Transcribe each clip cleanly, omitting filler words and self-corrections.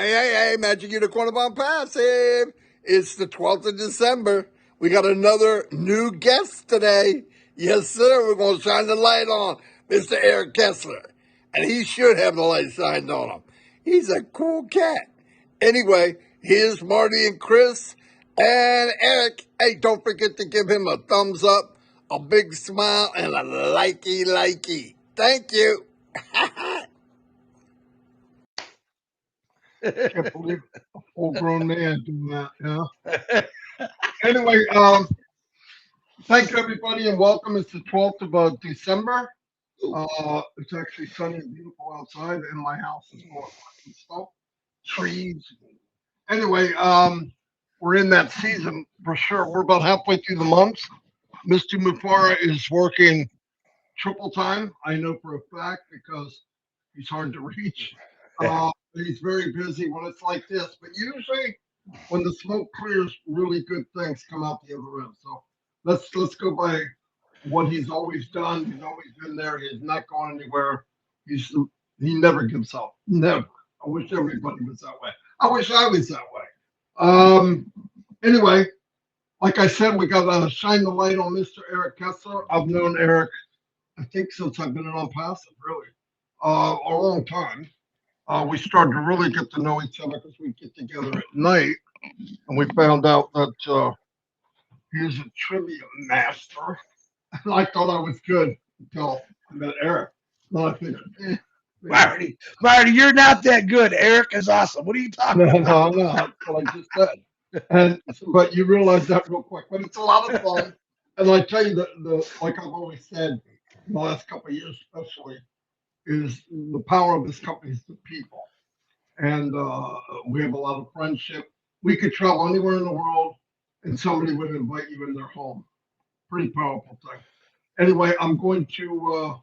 Hey, Magic Unicorn of ONPASSIVE. It's the 12th of December. We got another new guest today. Yes, sir. We're going to shine the light on Mr. Eric Kesler. And he should have the light shined on him. He's a cool cat. Anyway, here's Marty and Chris and Eric. Hey, don't forget to give him a thumbs up, a big smile, and a likey. Thank you. Can't believe a full-grown man doing that. Anyway, thank you everybody and welcome. It's the 12th of December. It's actually sunny and beautiful outside, and my house is full of fucking stuff, trees. Anyway, we're in that season for sure. We're about halfway through the month. Mr. Mufara is working triple time. I know for a fact because he's hard to reach. He's very busy when it's like this, but usually when the smoke clears, really good things come out the other end. So let's go by what he's always done. He's always been there. He's not going anywhere. He never gives up. Never. I wish everybody was that way. I wish I was that way. Anyway, like I said, we got to shine the light on Mr. Eric Kesler. I've known Eric, I think, since I've been on Passive, really, a long time. We started to really get to know each other because we get together at night, and we found out that he's a trivia master. And I thought I was good until I met Eric. Then I figured, Marty, you're not that good. Eric is awesome. What are you talking about? No, that's what I just said. But you realize that real quick. But it's a lot of fun. And I tell you, like I've always said, in the last couple of years especially, is the power of this company is the people. And we have a lot of friendship. We could travel anywhere in the world and somebody would invite you in their home. Pretty powerful thing. Anyway, I'm going to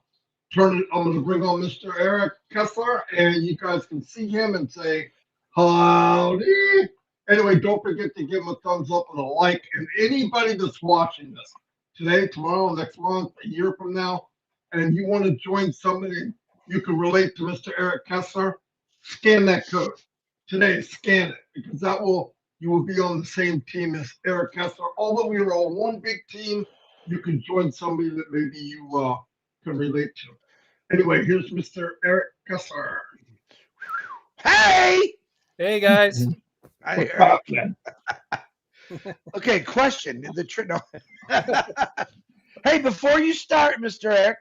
I'm going to bring on Mr. Eric Kesler, and you guys can see him and say, howdy. Anyway, don't forget to give him a thumbs up and a like. And anybody that's watching this today, tomorrow, next month, a year from now, and you want to join somebody you can relate to Mr. Eric Kesler, scan that code today. Scan it because you will be on the same team as Eric Kesler. Although we are all one big team, you can join somebody that maybe you can relate to. Anyway, here's Mr. Eric Kesler. Hey guys. Hi, Eric. Okay, question. Hey, before you start, Mr. Eric,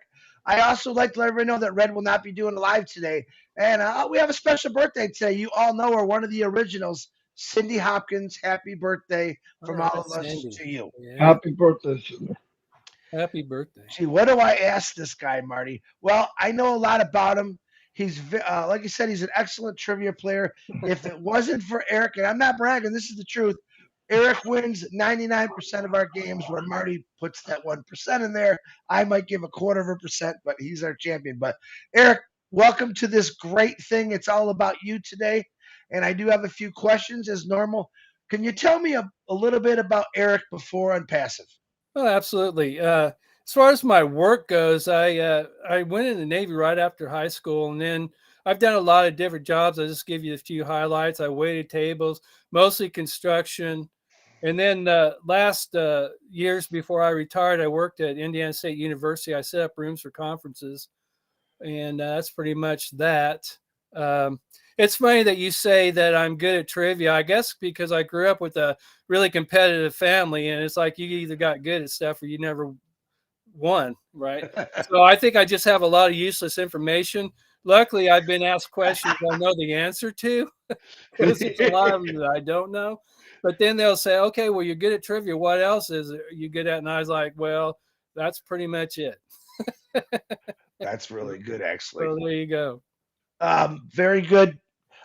I also like to let everyone know that Red will not be doing live today. And we have a special birthday today. You all know her, one of the originals, Cindy Hopkins. Happy birthday from all of us to you. Yeah. Happy birthday, Cindy. Happy birthday. Gee, what do I ask this guy, Marty? Well, I know a lot about him. He's, like I said, he's an excellent trivia player. If it wasn't for Eric, and I'm not bragging, this is the truth, Eric wins 99% of our games where Marty puts that 1% in there. I might give 0.25%, but he's our champion. But Eric, welcome to this great thing. It's all about you today. And I do have a few questions as normal. Can you tell me a little bit about Eric before ONPASSIVE? Oh, absolutely. As far as my work goes, I went in the Navy right after high school, and then I've done a lot of different jobs. I'll just give you a few highlights. I waited tables, mostly construction. And then last years before I retired, I worked at Indiana State University. I set up rooms for conferences, and that's pretty much that. It's funny that you say that I'm good at trivia, I guess, because I grew up with a really competitive family, and it's like you either got good at stuff or you never won, right? So I think I just have a lot of useless information. Luckily, I've been asked questions I know the answer to, because there's a lot of them that I don't know. But then they'll say, okay, well, you're good at trivia. What else is you good at? And I was like, well, that's pretty much it. That's really good, actually. So there you go. Very good.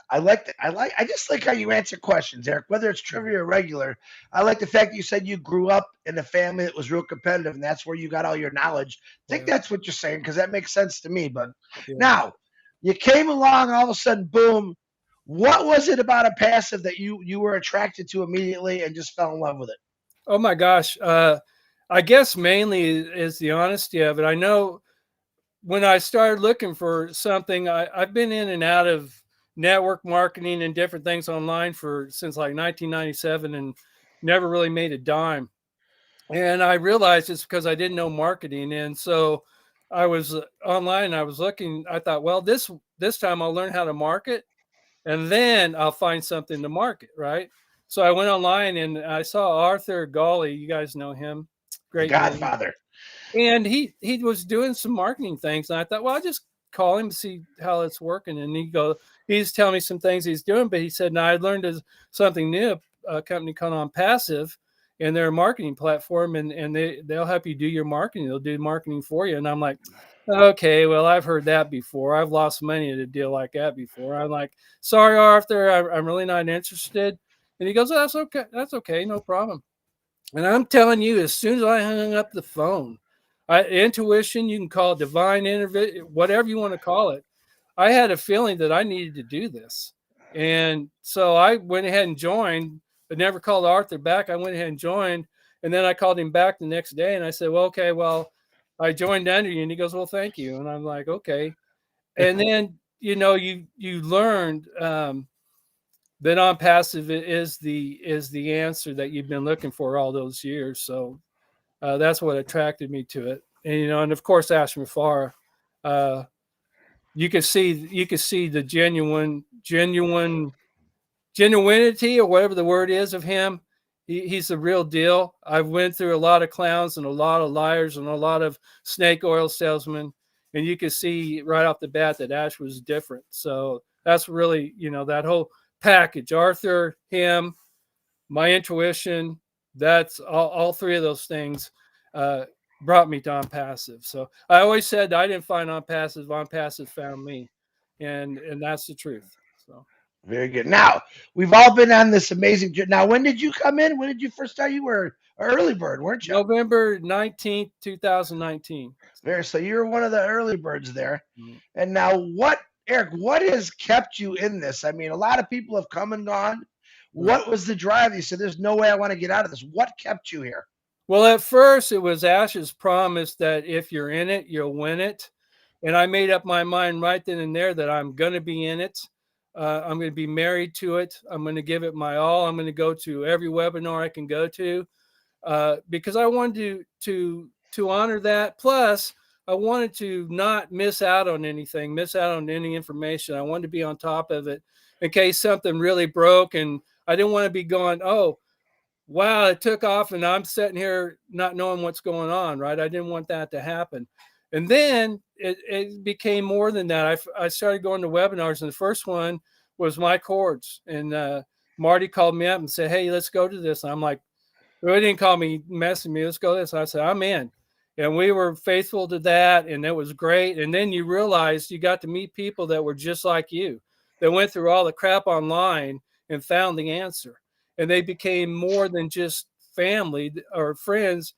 I just like how you answer questions, Eric, whether it's trivia or regular. I like the fact that you said you grew up in a family that was real competitive, and that's where you got all your knowledge. I think that's what you're saying, because that makes sense to me. But now, you came along, all of a sudden, boom. What was it about ONPASSIVE that you were attracted to immediately and just fell in love with it? Oh, my gosh. I guess mainly is the honesty of it. I know when I started looking for something, I've been in and out of network marketing and different things online since like 1997 and never really made a dime. And I realized it's because I didn't know marketing. And so I was online, I was looking, I thought, well, this time I'll learn how to market and then I'll find something to market, right? So I went online and I saw Arthur Gawley. You guys know him. The Great name. Godfather. And he was doing some marketing things. And I thought, well, I'll just call him to see how it's working. And he's telling me some things he's doing, but he said, no, I learned something new, a company called ONPASSIVE, and they're a marketing platform, and they'll help you do your marketing. They'll do marketing for you. And I'm like, okay, well, I've heard that before. I've lost money at a deal like that before. I'm like, sorry, Arthur, I'm really not interested. And he goes, oh, that's okay. That's okay. No problem. And I'm telling you, as soon as I hung up the phone, intuition, you can call it divine intervention, whatever you want to call it. I had a feeling that I needed to do this. And so I went ahead and joined. I never called Arthur back. I went ahead and joined. And then I called him back the next day and I said, well, okay, well, I joined under you. And he goes, well, thank you. And I'm like, okay. And then, you learned that ONPASSIVE is the answer that you've been looking for all those years. So that's what attracted me to it. And, and of course, Ashton Farr, you could see the genuinity or whatever the word is of him. He's the real deal. I've went through a lot of clowns and a lot of liars and a lot of snake oil salesmen, and you could see right off the bat that Ash was different. So that's really, that whole package, Arthur, him, my intuition, that's all three of those things brought me to ONPASSIVE. So I always said I didn't find ONPASSIVE, ONPASSIVE found me, and that's the truth. So very good. Now we've all been on this amazing journey. Now, when did you come in? When did you first start? You were an early bird, weren't you? November 19th, 2019. So you're one of the early birds there. Mm-hmm. And now, Eric, what has kept you in this? I mean, a lot of people have come and gone. What was the drive? You said, there's no way I want to get out of this. What kept you here? Well, at first, it was Ash's promise that if you're in it, you'll win it. And I made up my mind right then and there that I'm going to be in it. I'm going to be married to it. I'm going to give it my all. I'm going to go to every webinar I can go to because I wanted to honor that. Plus, I wanted to not miss out on anything, miss out on any information. I wanted to be on top of it in case something really broke. And I didn't want to be going, oh, wow, it took off and I'm sitting here not knowing what's going on, right? I didn't want that to happen. And then it became more than that. I started going to webinars, and the first one was My Chords. And Marty called me up and said, hey, let's go to this. And I'm like, well, he didn't call me, messing me. Let's go to this. I said, I'm in. And we were faithful to that, and it was great. And then you realized you got to meet people that were just like you, that went through all the crap online and found the answer. And they became more than just family or friends,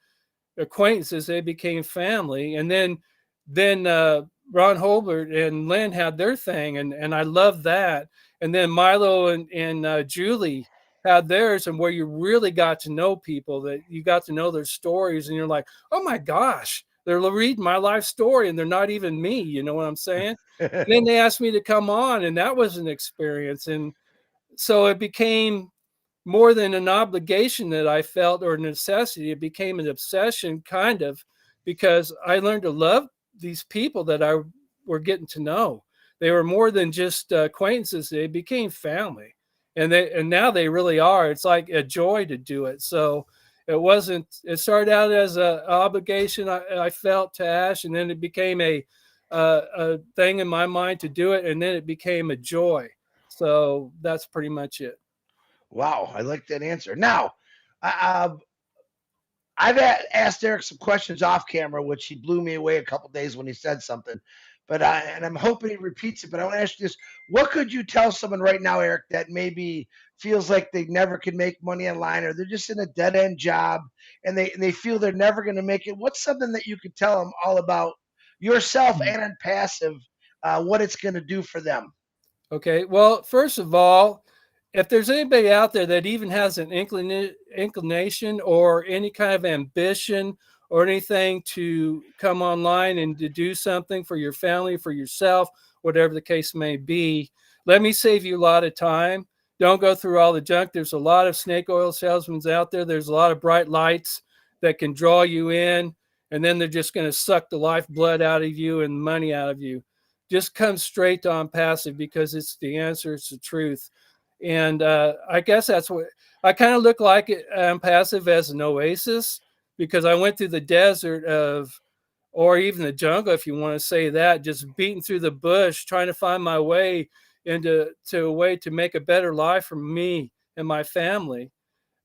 acquaintances. They became family. And then Ron Holbert and Lynn had their thing, and I love that. And then Milo and Julie had theirs, and where you really got to know people, that you got to know their stories, and you're like, oh my gosh, they're reading my life story, and they're not even me. You know what I'm saying? Then they asked me to come on, and that was an experience. And so it became more than an obligation that I felt or necessity. It became an obsession, kind of, because I learned to love these people that I were getting to know. They were more than just acquaintances. They became family, and now they really are. It's like a joy to do it. So it started out as an obligation I felt to Ash, and then it became a thing in my mind to do it. And then it became a joy. So that's pretty much it. Wow, I like that answer. Now, I've asked Eric some questions off camera, which he blew me away a couple days when he said something. But I'm hoping he repeats it. But I want to ask you this: what could you tell someone right now, Eric, that maybe feels like they never can make money online, or they're just in a dead end job, and they feel they're never going to make it? What's something that you could tell them all about yourself and ONPASSIVE, what it's going to do for them? Okay. Well, first of all, if there's anybody out there that even has an inclination or any kind of ambition or anything to come online and to do something for your family, for yourself, whatever the case may be, Let me save you a lot of time. Don't go through all the junk. There's a lot of snake oil salesmen out there. There's a lot of bright lights that can draw you in, and then they're just going to suck the lifeblood out of you and money out of you. Just come straight to ONPASSIVE because it's the answer. It's the truth. And I guess that's what I kind of look like ONPASSIVE as an oasis, because I went through the desert of, or even the jungle, if you want to say that, just beating through the bush, trying to find my way into a way to make a better life for me and my family.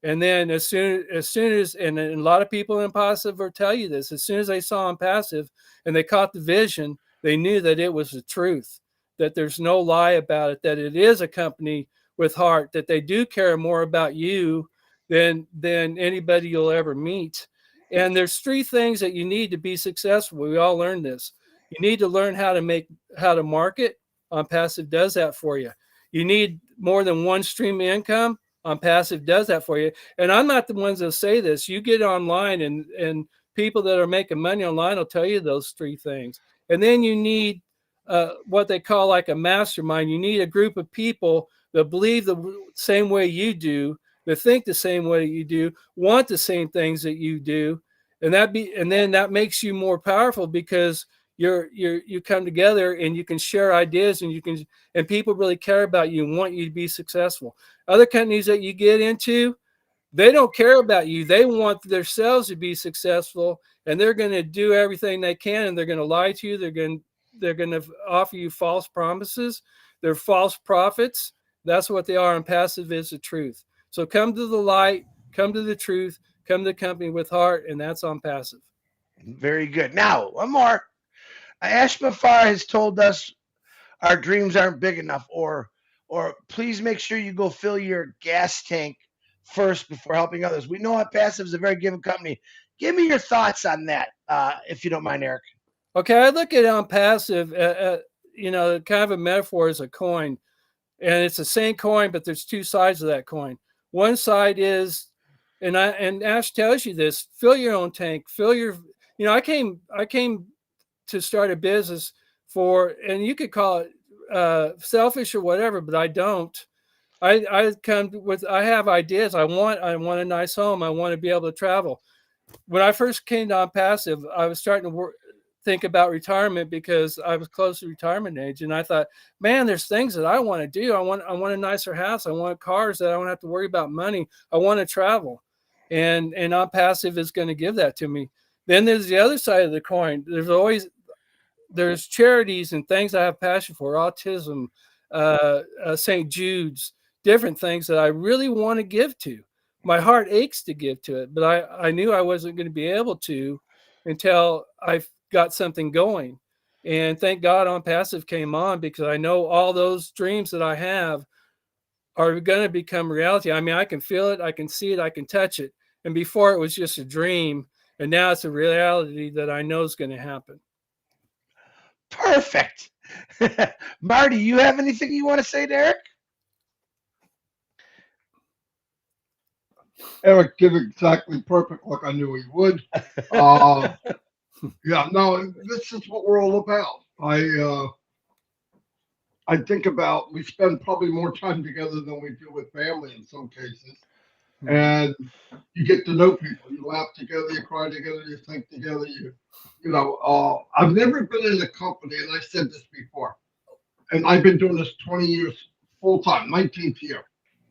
And then as soon as and a lot of people in passive will tell you this, as soon as they saw ONPASSIVE and they caught the vision, they knew that it was the truth, that there's no lie about it, that it is a company with heart, that they do care more about you than anybody you'll ever meet. And there's three things that you need to be successful. We all learned this. You need to learn how to market. ONPASSIVE does that for you. You need more than one stream of income. ONPASSIVE does that for you. And I'm not the ones that say this. You get online and people that are making money online will tell you those three things. And then you need what they call like a mastermind. You need a group of people that believe the same way you do, that think the same way you do, want the same things that you do. And then that makes you more powerful because you come together and you can share ideas and people really care about you and want you to be successful. Other companies that you get into, they don't care about you. They want themselves to be successful, and they're going to do everything they can, and they're going to lie to you. They're going to offer you false promises. They're false prophets. That's what they are. And passive is the truth. So come to the light, come to the truth, come to the company with heart, and that's ONPASSIVE. Very good. Now, one more. Ashmafar has told us our dreams aren't big enough, or please make sure you go fill your gas tank first before helping others. We know ONPASSIVE is a very giving company. Give me your thoughts on that, if you don't mind, Eric. Okay, I look at ONPASSIVE, kind of a metaphor as a coin, and it's the same coin, but there's two sides of that coin. One side is, and Ash tells you this: fill your own tank, fill your. I came to start a business and you could call it selfish or whatever, but I don't. I have ideas. I want a nice home. I want to be able to travel. When I first came to ONPASSIVE, I was starting to think about retirement because I was close to retirement age, and I thought, man, there's things that I want to do. I want a nicer house. I want cars that I don't have to worry about money. I want to travel, and ONPASSIVE is going to give that to me. Then there's the other side of the coin. There's charities and things I have passion for, autism, St. Jude's, different things that I really want to give to. My heart aches to give to it, but I knew I wasn't going to be able to until I got something going. And thank God ONPASSIVE came on, because I know all those dreams that I have are going to become reality. I mean, I can feel it, I can see it, I can touch it. And before it was just a dream, and now it's a reality that I know is going to happen. Perfect. Marty, you have anything you want to say to Eric? Eric did exactly perfect, like I knew he would. Yeah, no, this is what we're all about. I think about, we spend probably more time together than we do with family in some cases, and you get to know people. You laugh together, you cry together, you think together. I've never been in a company, and I said this before, and I've been doing this 20 years full time, 19th year,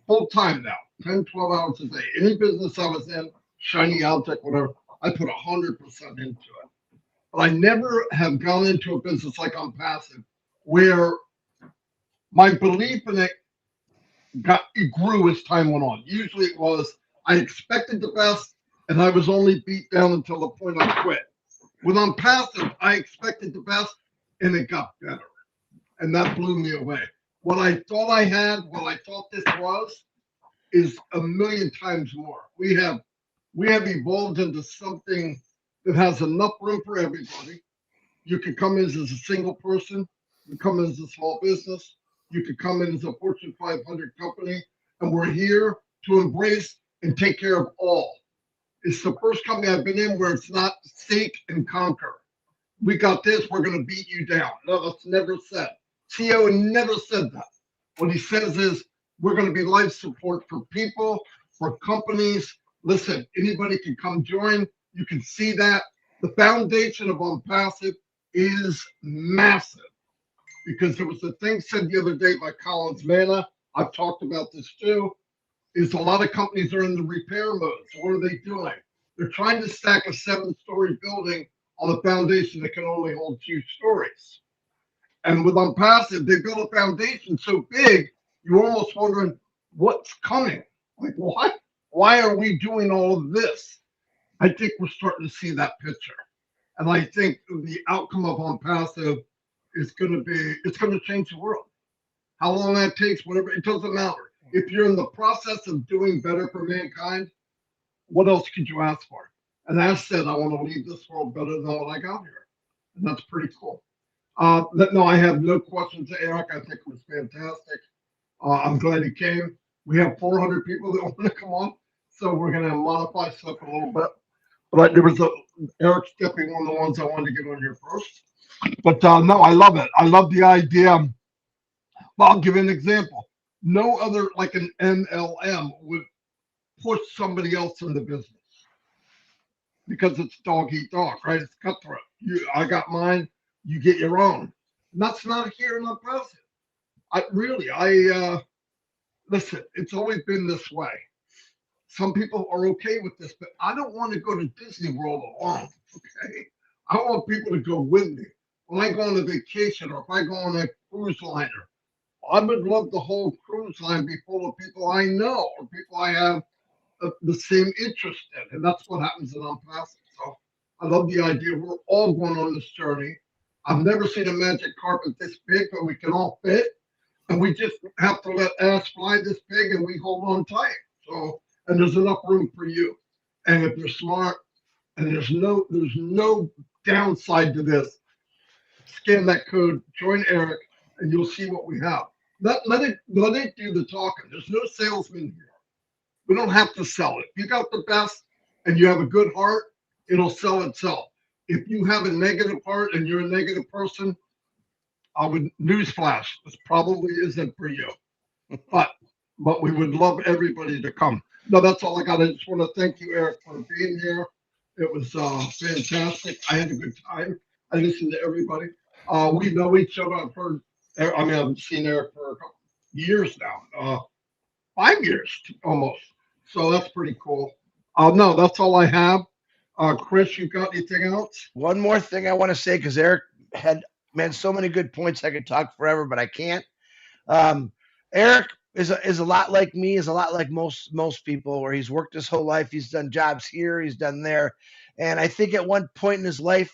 full time now, 10, 12 hours a day. Any business I was in, shiny object, whatever, I put 100% into it. But I never have gone into a business like ONPASSIVE where my belief in it grew as time went on. Usually it was, I expected the best, and I was only beat down until the point I quit. With ONPASSIVE, I expected the best, and it got better. And that blew me away. What I thought I had, what I thought this was, is a million times more. We have evolved into something that has enough room for everybody. You can come in as a single person, you can come in as a small business, you could come in as a Fortune 500 company, and we're here to embrace and take care of all. It's the first company I've been in where it's not seek and conquer. We got this, we're going to beat you down. No, that's never said. CEO never said that. What he says is, we're going to be life support for people, for companies. Listen, anybody can come join. You can see that. The foundation of ONPASSIVE is massive, because there was a thing said the other day by Collins Manna. I've talked about this too. Is a lot of companies are in the repair mode. So what are they doing? They're trying to stack a 7-story building on a foundation that can only hold 2 stories. And with ONPASSIVE, they built a foundation so big, you're almost wondering what's coming. Like, what? Why are we doing all of this? I think we're starting to see that picture. And I think the outcome of ONPASSIVE is going to be, it's going to change the world. How long that takes, whatever, it doesn't matter. If you're in the process of doing better for mankind, what else could you ask for? And as said, I want to leave this world better than what I got here. And that's pretty cool. No, I have no questions to Eric. I think it was fantastic. I'm glad he came. We have 400 people that want to come on, so we're going to modify stuff a little bit. But there was Eric's definitely one of the ones I wanted to get on here first. But no, I love it. I love the idea. Well, I'll give you an example. No other, like an MLM, would push somebody else in the business because it's dog eat dog, right? It's cutthroat. I got mine, you get your own. And that's not here in ONPASSIVE. Listen, it's always been this way. Some people are okay with this, but I don't want to go to Disney World alone, okay? I want people to go with me. When I go on a vacation or if I go on a cruise liner, I would love the whole cruise line be full of people I know or people I have the same interest in. And that's what happens in ONPASSIVE. So I love the idea. We're all going on this journey. I've never seen a magic carpet this big, but we can all fit. And we just have to let ass fly this big and we hold on tight. So, and there's enough room for you. And if you're smart, and there's no downside to this, scan that code, join Eric, and you'll see what we have. Let it do the talking. There's no salesman here. We don't have to sell it. If you got the best and you have a good heart, it'll sell itself. If you have a negative heart and you're a negative person, I would newsflash, this probably isn't for you. But we would love everybody to come. No, that's all I got. I just want to thank you, Eric, for being here. It was fantastic. I had a good time. I listened to everybody. We know each other. I've seen Eric for a couple years now, 5 years almost. So that's pretty cool. No, that's all I have. Chris, you got anything else? One more thing I want to say, because Eric had so many good points. I could talk forever, but I can't. Eric is a lot like me, is a lot like most people, where he's worked his whole life. He's done jobs here, he's done there. And I think at one point in his life,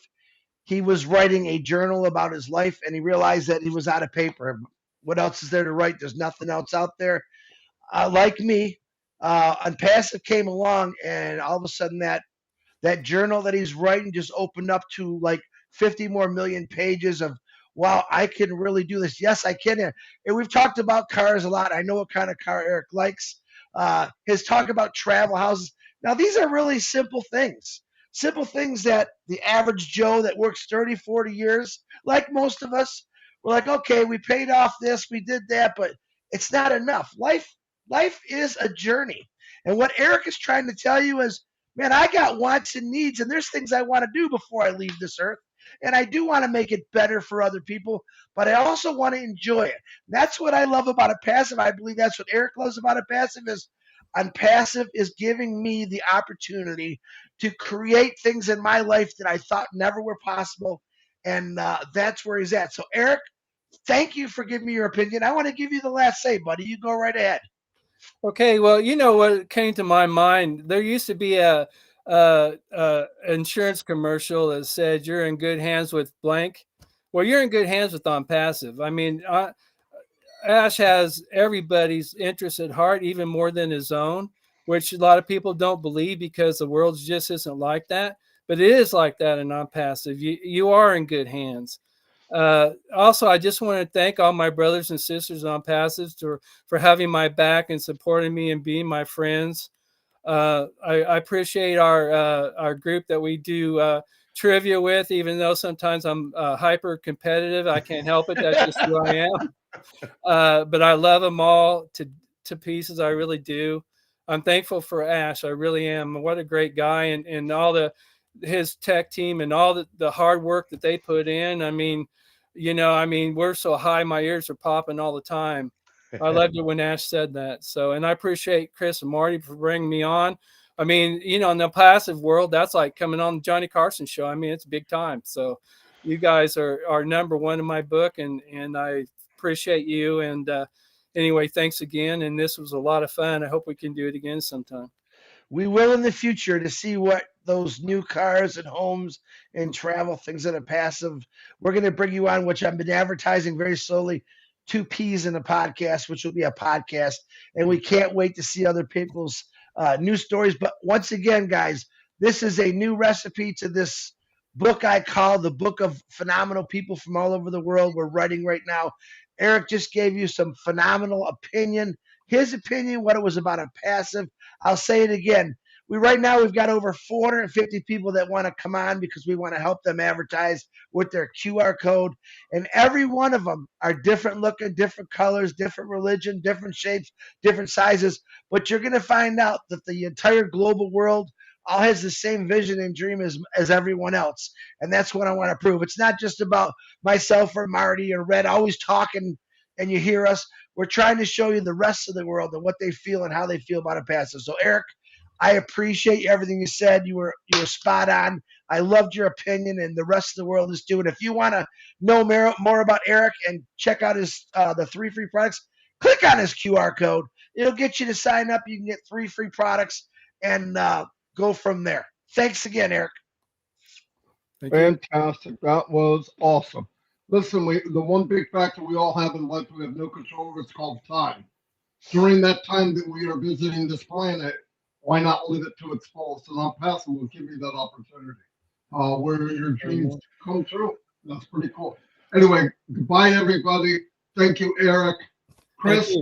he was writing a journal about his life, and he realized that he was out of paper. What else is there to write? There's nothing else out there. Like me, ONPASSIVE came along, and all of a sudden that journal that he's writing just opened up to like 50 more million pages of, wow, I can really do this. Yes, I can. And we've talked about cars a lot. I know what kind of car Eric likes. His talk about travel houses. Now, these are really simple things that the average Joe that works 30, 40 years, like most of us, we're like, okay, we paid off this, we did that, but it's not enough. Life is a journey. And what Eric is trying to tell you is, man, I got wants and needs, and there's things I want to do before I leave this earth. And I do want to make it better for other people, but I also want to enjoy it. That's what I love about ONPASSIVE. I believe that's what Eric loves about ONPASSIVE is ONPASSIVE is giving me the opportunity to create things in my life that I thought never were possible. And that's where he's at. So, Eric, thank you for giving me your opinion. I want to give you the last say, buddy. You go right ahead. Okay, well, you know what came to my mind? There used to be a insurance commercial that said you're in good hands with blank. Well, you're in good hands with ONPASSIVE. I mean, Ash has everybody's interest at heart, even more than his own, which a lot of people don't believe because the world just isn't like that. But it is like that in ONPASSIVE. You are in good hands. Also, I just want to thank all my brothers and sisters on ONPASSIVE for having my back and supporting me and being my friends. I appreciate our group that we do trivia with, even though sometimes I'm hyper competitive. I can't help it. That's just who I am. But I love them all to pieces. I really do. I'm thankful for Ash. I really am. What a great guy, and all his tech team and all the hard work that they put in. I mean, we're so high, my ears are popping all the time. I loved it when Ash said that. So, and I appreciate Chris and Marty for bringing me on. I mean, in the passive world, that's like coming on the Johnny Carson show. I mean, it's big time. So you guys are number one in my book, and I appreciate you. And anyway, thanks again. And this was a lot of fun. I hope we can do it again sometime. We will in the future to see what those new cars and homes and travel things that are passive. We're going to bring you on, which I've been advertising very slowly, 2Ps in a podcast, which will be a podcast. And we can't wait to see other people's news stories. But once again, guys, this is a new recipe to this book I call the Book of Phenomenal People from All Over the World. We're writing right now. Eric just gave you some phenomenal opinion. His opinion, what it was about a passive. I'll say it again. Right now we've got over 450 people that want to come on because we want to help them advertise with their QR code. And every one of them are different looking, different colors, different religion, different shapes, different sizes. But you're going to find out that the entire global world all has the same vision and dream as everyone else. And that's what I want to prove. It's not just about myself or Marty or Red always talking and you hear us. We're trying to show you the rest of the world and what they feel and how they feel about a passive. So, Eric, I appreciate everything you said. You were spot on. I loved your opinion, and the rest of the world is too. And if you want to know more about Eric and check out his the 3 free products, click on his QR code. It'll get you to sign up. You can get 3 free products and go from there. Thanks again, Eric. Fantastic. That was awesome. Listen, the one big factor we all have in life we have no control over, it's called time. During that time that we are visiting this planet, why not live it to its fullest? And ONPASSIVE will give you that opportunity where your dreams come true. That's pretty cool. Anyway, goodbye, everybody. Thank you, Eric. Chris,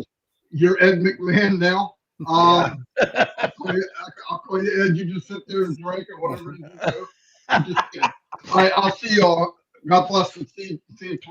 you're Ed McMahon now. I'll call you Ed. You just sit there and drink or whatever you do. I'm just kidding. All right, I'll see y'all. God bless and see you tomorrow.